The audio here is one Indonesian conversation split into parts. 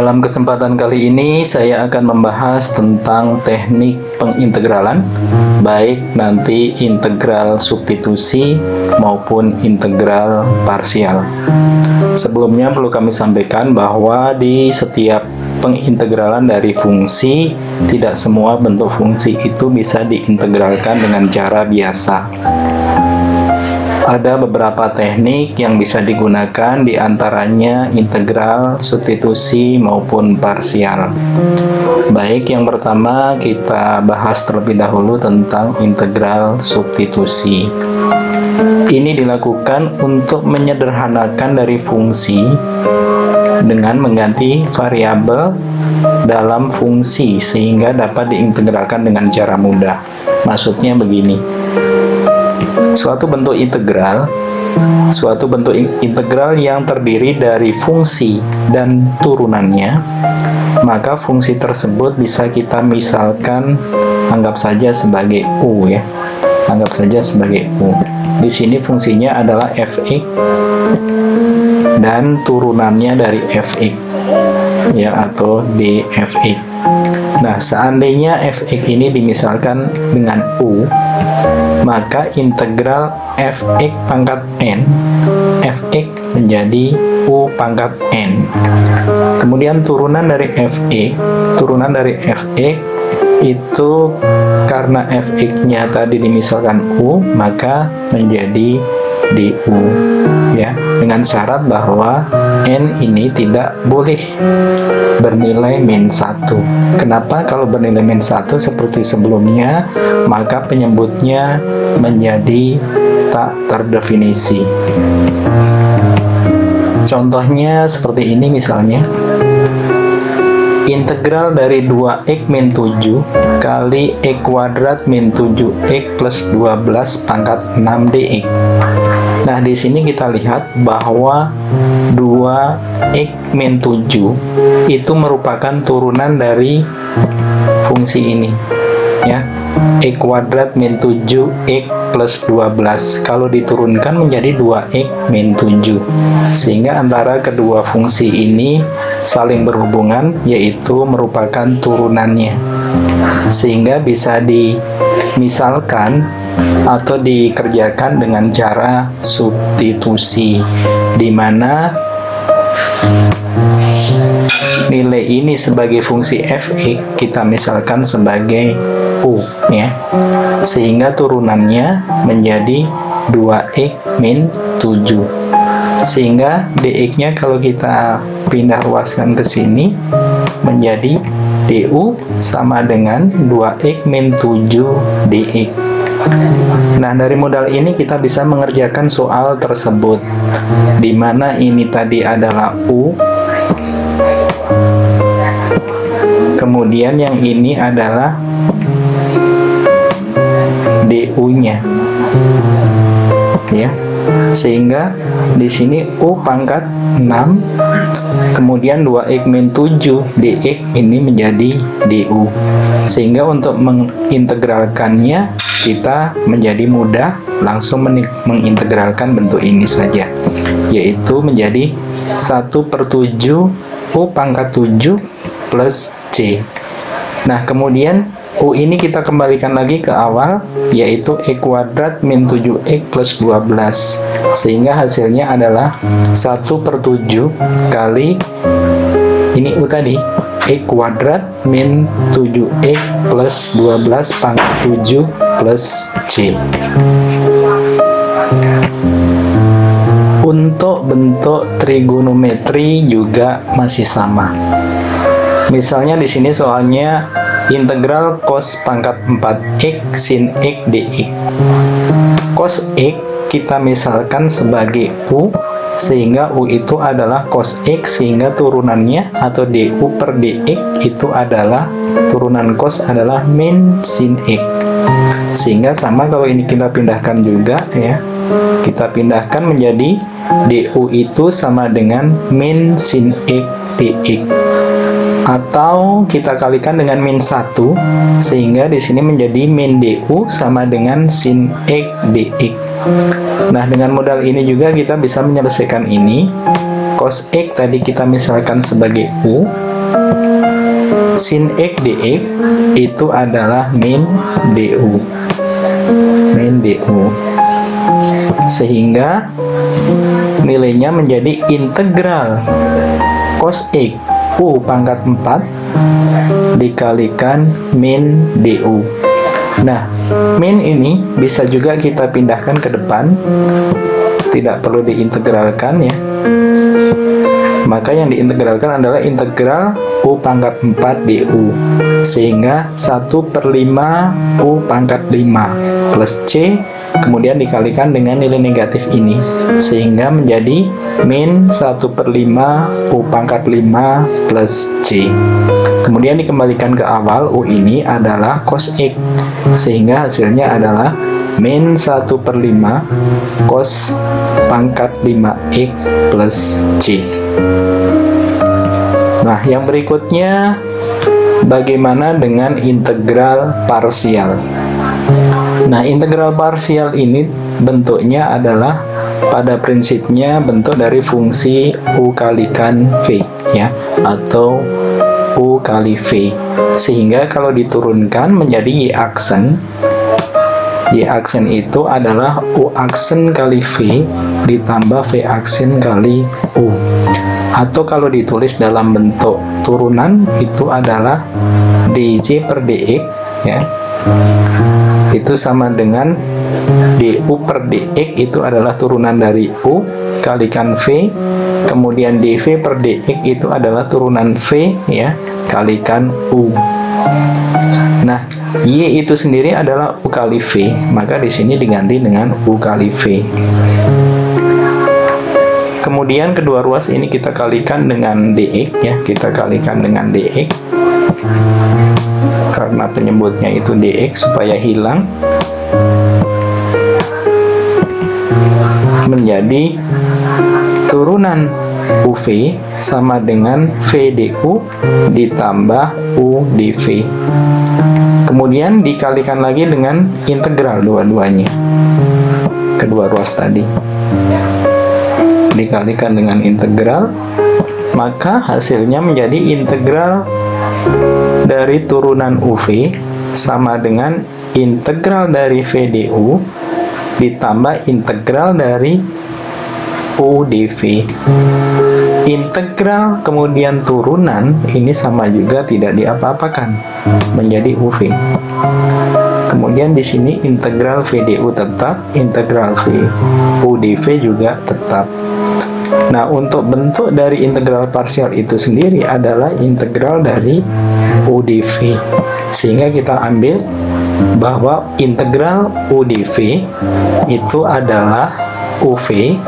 Dalam kesempatan kali ini saya akan membahas tentang teknik pengintegralan, baik nanti integral substitusi maupun integral parsial. Sebelumnya perlu kami sampaikan bahwa di setiap pengintegralan dari fungsi, tidak semua bentuk fungsi itu bisa diintegralkan dengan cara biasa. Ada beberapa teknik yang bisa digunakan, diantaranya integral, substitusi, maupun parsial. Baik, yang pertama kita bahas terlebih dahulu tentang integral substitusi. Ini dilakukan untuk menyederhanakan dari fungsi dengan mengganti variabel dalam fungsi sehingga dapat diintegralkan dengan cara mudah. Maksudnya begini. Suatu bentuk integral yang terdiri dari fungsi dan turunannya, maka fungsi tersebut bisa kita misalkan anggap saja sebagai U ya. Anggap saja sebagai U. Di sini fungsinya adalah fx dan turunannya dari fx ya, atau dfx. Nah, seandainya fx ini dimisalkan dengan U, maka integral fx pangkat n, fx menjadi U pangkat n. Kemudian turunan dari fx itu karena fx-nya tadi dimisalkan U, maka menjadi du ya, dengan syarat bahwa n ini tidak boleh bernilai min 1. Kenapa? Kalau bernilai min 1 seperti sebelumnya, maka penyebutnya menjadi tak terdefinisi. Contohnya seperti ini misalnya. Integral dari 2x min 7 kali x kuadrat min 7x plus 12 pangkat 6 dx. Nah, di sini kita lihat bahwa 2x min 7 itu merupakan turunan dari fungsi ini ya, x kuadrat min 7x plus 12. Kalau diturunkan menjadi 2x min 7, sehingga antara kedua fungsi ini saling berhubungan, yaitu merupakan turunannya, sehingga bisa dimisalkan atau dikerjakan dengan cara substitusi, di mana nilai ini sebagai fungsi fx kita misalkan sebagai U ya, sehingga turunannya menjadi 2x min 7, sehingga dx-nya kalau kita pindah ruaskan ke sini menjadi du sama dengan 2x min 7 dx. Nah, dari modal ini kita bisa mengerjakan soal tersebut, di mana ini tadi adalah U, kemudian yang ini adalah du-nya ya, sehingga di sini U pangkat 6, kemudian 2x min 7 dx ini menjadi du, sehingga untuk mengintegralkannya kita menjadi mudah, langsung mengintegralkan bentuk ini saja, yaitu menjadi 1/7 U pangkat 7 plus C. Nah, kemudian U ini kita kembalikan lagi ke awal, yaitu x kuadrat min 7x plus 12, sehingga hasilnya adalah 1/7 kali ini U tadi, x kuadrat min 7x plus 12 pangkat 7 plus C. Untuk bentuk trigonometri juga masih sama. Misalnya di sini soalnya integral cos pangkat 4x sin x dx. Cos x kita misalkan sebagai U, sehingga U itu adalah cos x, sehingga turunannya atau du per dx itu adalah turunan cos adalah min sin x. Sehingga sama kalau ini kita pindahkan juga ya, kita pindahkan menjadi du itu sama dengan min sin x dx. Atau kita kalikan dengan min 1, sehingga di sini menjadi min du sama dengan sin x dx. Nah, dengan modal ini juga kita bisa menyelesaikan ini. Cos X tadi kita misalkan sebagai U, sin X dx itu adalah min du. Sehingga nilainya menjadi integral cos X U pangkat 4 dikalikan min du. Nah, min ini bisa juga kita pindahkan ke depan, tidak perlu diintegralkan ya. Maka yang diintegralkan adalah integral U pangkat 4 du, sehingga 1/5 U pangkat 5 plus C, kemudian dikalikan dengan nilai negatif ini, sehingga menjadi min 1/5 U pangkat 5 plus C. Kemudian dikembalikan ke awal, U ini adalah cos X, sehingga hasilnya adalah min 1/5 cos pangkat 5X plus C. Nah, yang berikutnya, bagaimana dengan integral parsial? Nah, integral parsial ini bentuknya adalah pada prinsipnya bentuk dari fungsi U kalikan V ya, atau U kali V, sehingga kalau diturunkan menjadi Y aksen. Y aksen itu adalah U aksen kali V ditambah V aksen kali U. Atau kalau ditulis dalam bentuk turunan itu adalah dj per dx ya. Itu sama dengan du per dx, itu adalah turunan dari U kalikan V. Kemudian dv per dx itu adalah turunan V ya, kalikan U. Nah, Y itu sendiri adalah U kali V, maka di sini diganti dengan U kali V. Kemudian kedua ruas ini kita kalikan dengan dx ya, kita kalikan dengan dx. Karena penyebutnya itu dx supaya hilang. Menjadi turunan UV sama dengan V du ditambah U dv. Kemudian dikalikan lagi dengan integral dua-duanya, kedua ruas tadi dikalikan dengan integral, maka hasilnya menjadi integral dari turunan UV sama dengan integral dari V du ditambah integral dari U dv. Integral kemudian turunan ini sama juga tidak diapa-apakan, menjadi UV. Kemudian di sini integral V du tetap, integral V U dv juga tetap. Nah, untuk bentuk dari integral parsial itu sendiri adalah integral dari U dv. Sehingga kita ambil bahwa integral U dv itu adalah UV.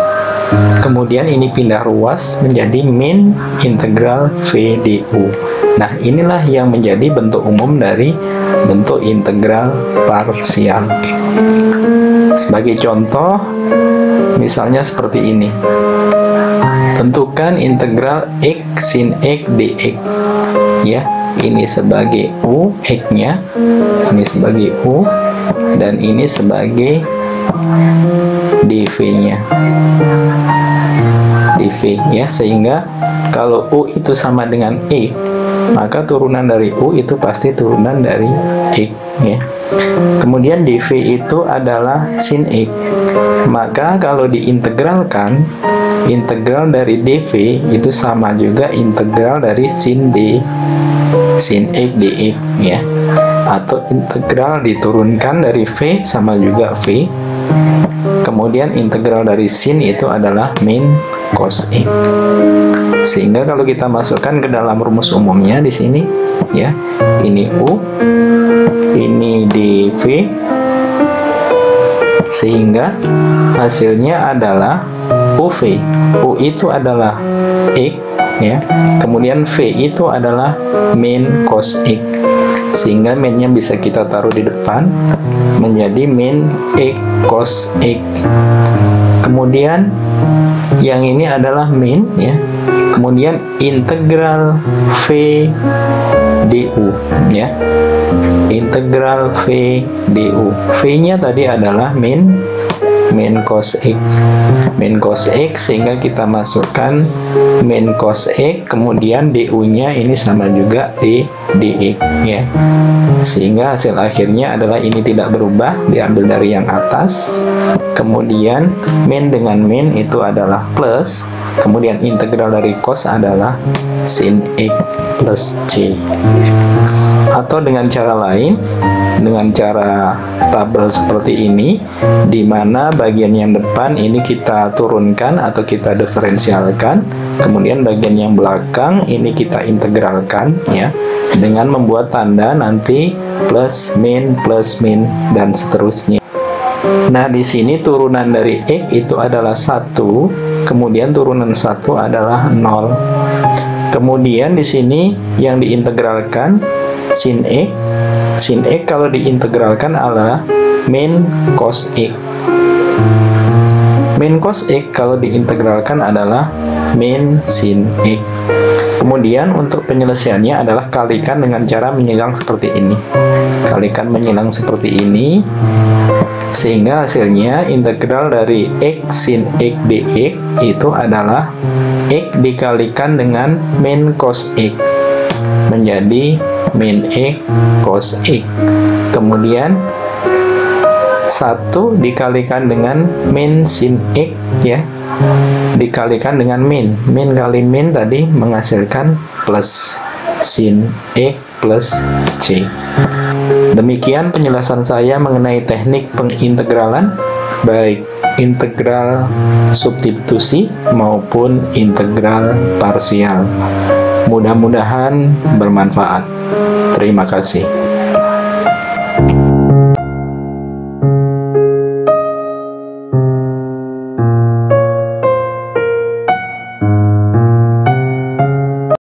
Kemudian ini pindah ruas menjadi min integral V du. Nah, inilah yang menjadi bentuk umum dari bentuk integral parsial. Sebagai contoh, misalnya seperti ini. Tentukan integral X sin X dx. Ya, ini sebagai U, X-nya, ini sebagai U, dan ini sebagai dv-nya, dv ya, sehingga kalau U itu sama dengan X, maka turunan dari U itu pasti turunan dari X ya. Kemudian dv itu adalah sin X, maka kalau diintegralkan, integral dari dv itu sama juga integral dari sin X dx ya, atau integral diturunkan dari V sama juga V. Kemudian integral dari sin itu adalah min cos X. Sehingga kalau kita masukkan ke dalam rumus umumnya di sini ya, ini U, ini dv, sehingga hasilnya adalah UV. U itu adalah X ya, kemudian V itu adalah min cos X, sehingga minnya bisa kita taruh di depan menjadi min X cos X. Kemudian yang ini adalah min ya, kemudian integral V du ya, integral V du. V nya tadi adalah min min cos X. Min cos X, sehingga kita masukkan min cos X, kemudian du-nya ini sama juga di dx ya. Sehingga hasil akhirnya adalah ini tidak berubah, diambil dari yang atas. Kemudian min dengan min itu adalah plus, kemudian integral dari cos adalah sin X plus C. Atau dengan cara lain, dengan cara tabel seperti ini, di mana bagian yang depan ini kita turunkan atau kita diferensialkan, kemudian bagian yang belakang ini kita integralkan ya, dengan membuat tanda nanti plus min, dan seterusnya. Nah, di sini turunan dari X itu adalah 1, kemudian turunan 1 adalah 0. Kemudian di sini yang diintegralkan sin X. Sin X kalau diintegralkan adalah min cos X. Min cos X kalau diintegralkan adalah min sin X. Kemudian untuk penyelesaiannya adalah kalikan dengan cara menyilang seperti ini. Kalikan menyilang seperti ini, sehingga hasilnya integral dari X sin X dx itu adalah X dikalikan dengan min cos X, menjadi min X cos X. Kemudian 1 dikalikan dengan min sin X ya, dikalikan dengan min kali min tadi menghasilkan plus sin X plus C. Demikian penjelasan saya mengenai teknik pengintegralan, baik integral substitusi maupun integral parsial. Mudah-mudahan bermanfaat. Terima kasih.